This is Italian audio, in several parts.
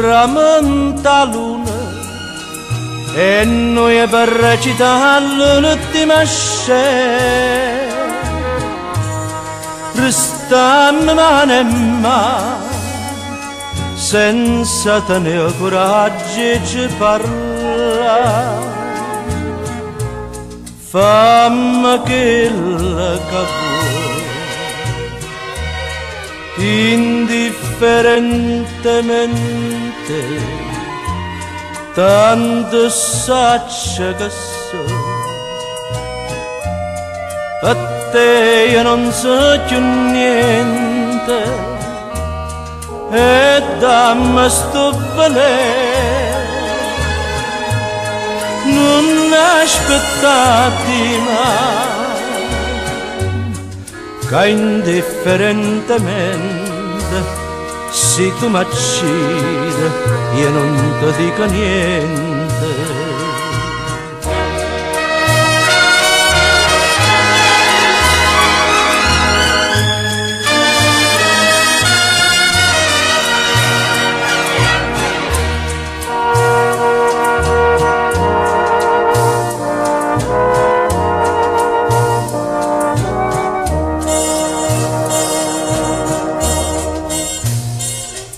tramonta luna e noi per recitare l'ultima scena restammo mano in mano senza tenere coraggio di parlare. Fammi quella che vuoi, indifferentemente, tanto saccia che so. A te io non so più niente, e dammi sto valere. Non aspettati mai, che indifferentemente se tu m'accidi io non ti dico niente.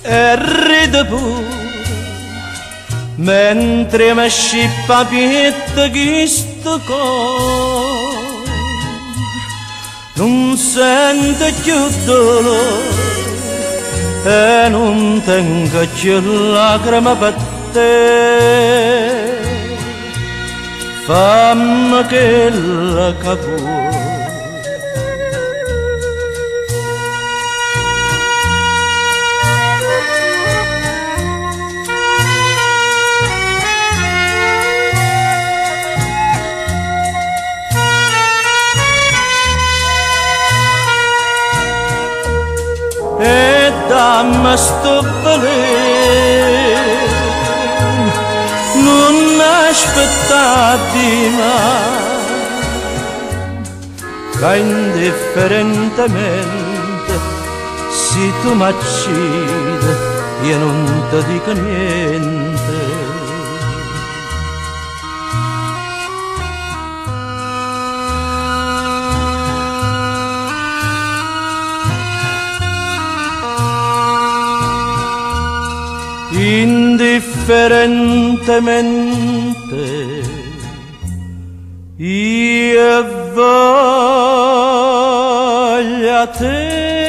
E ride pure mentre mi scippa pietta questo cuore, non sento più dolore e non tengo più lacrime per te. Fammi quella che vuoi, e dammi sto valere, non aspettati mai, che indifferentemente se tu m'accidi io non ti dico niente. Indifferentemente io voglio te.